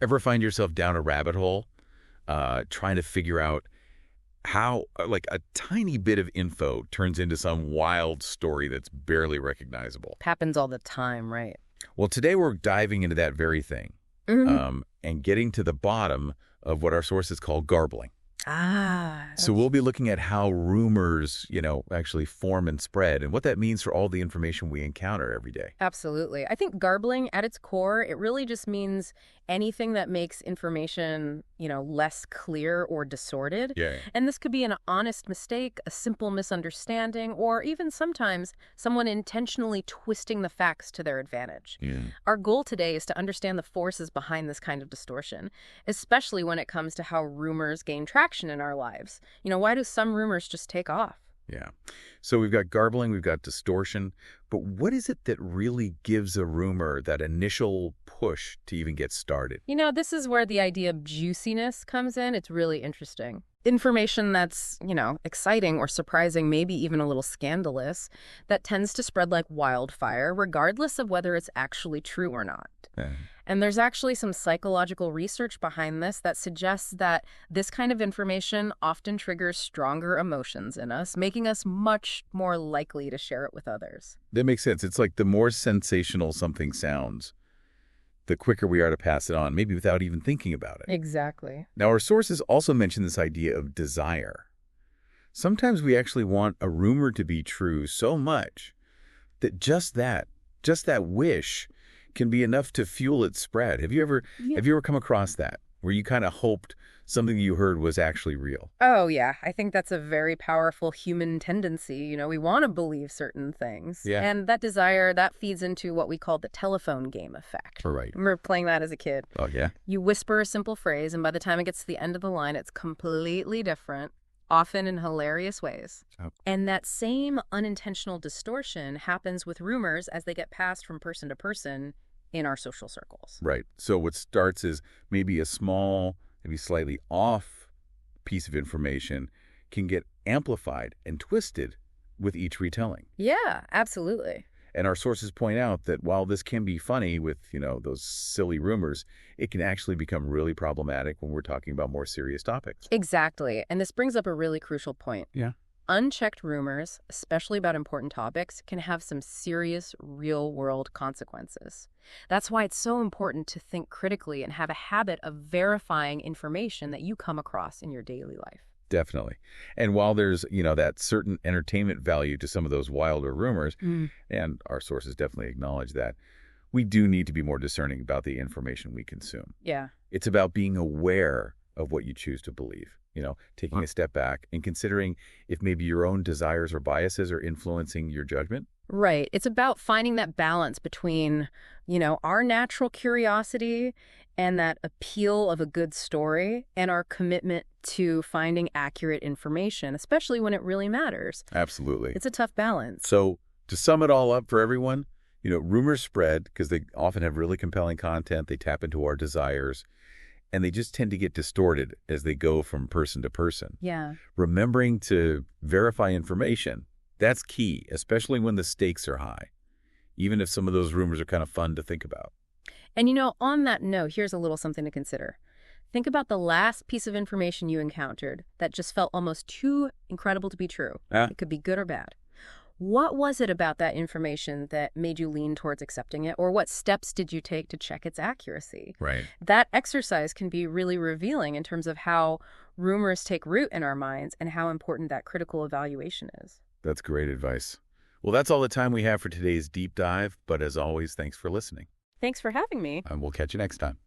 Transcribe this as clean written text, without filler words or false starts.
Ever find yourself down a rabbit hole, trying to figure out how, like, a tiny bit of info turns into some wild story that's barely recognizable? Happens all the time, right? Well, today we're diving into that very thing, Hmm. and getting to the bottom of what our sources call garbling. Ah, So we'll be looking at how rumors, actually form and spread and what that means for all the information we encounter every day. absolutely. I think garbling at its core, it really just means anything that makes information, less clear or distorted. Yeah. And this could be an honest mistake, a simple misunderstanding, or even sometimes someone intentionally twisting the facts to their advantage. Yeah. Our goal today is to understand the forces behind this kind of distortion, especially when it comes to how rumors gain traction in our lives. Why do some rumors just take off? Yeah. So we've got garbling, we've got distortion, but what is it that really gives a rumor that initial push to even get started? This is where the idea of juiciness comes in. It's really interesting. Information that's, exciting or surprising, maybe even a little scandalous, that tends to spread like wildfire, regardless of whether it's actually true or not. Yeah. And there's actually some psychological research behind this that suggests that this kind of information often triggers stronger emotions in us, making us much more likely to share it with others. That makes sense. It's like the more sensational something sounds, the quicker we are to pass it on, maybe without even thinking about it. Exactly. Now, our sources also mention this idea of desire. Sometimes we actually want a rumor to be true so much that just that wish can be enough to fuel its spread. Have you ever Yeah. have you ever come across that, where you kind of hoped something you heard was actually real? Oh, yeah. I think that's a very powerful human tendency. We want to believe certain things. Yeah. And that desire, that feeds into what we call the telephone game effect. Right. I remember playing that as a kid. Oh, yeah? You whisper a simple phrase, and by the time it gets to the end of the line, it's completely different, often in hilarious ways. Oh. And that same unintentional distortion happens with rumors as they get passed from person to person in our social circles. Right. So what starts as maybe a small, maybe slightly off piece of information can get amplified and twisted with each retelling. Yeah, absolutely. And our sources point out that while this can be funny with, those silly rumors, it can actually become really problematic when we're talking about more serious topics. Exactly. And this brings up a really crucial point. Yeah. Unchecked rumors, especially about important topics, can have some serious real-world consequences. That's why it's so important to think critically and have a habit of verifying information that you come across in your daily life. Definitely. And while there's, that certain entertainment value to some of those wilder rumors, and our sources definitely acknowledge that, we do need to be more discerning about the information we consume. Yeah. It's about being aware of what you choose to believe, taking a step back and considering if maybe your own desires or biases are influencing your judgment. Right. It's about finding that balance between, our natural curiosity and that appeal of a good story and our commitment to finding accurate information, especially when it really matters. Absolutely. It's a tough balance. So to sum it all up for everyone, rumors spread because they often have really compelling content. They tap into our desires, and they just tend to get distorted as they go from person to person. Yeah. Remembering to verify information, that's key, especially when the stakes are high, even if some of those rumors are kind of fun to think about. And on that note, here's a little something to consider. Think about the last piece of information you encountered that just felt almost too incredible to be true. It could be good or bad. What was it about that information that made you lean towards accepting it? Or what steps did you take to check its accuracy? Right. That exercise can be really revealing in terms of how rumors take root in our minds and how important that critical evaluation is. That's great advice. Well, that's all the time we have for today's deep dive, but as always, thanks for listening. Thanks for having me. And we'll catch you next time.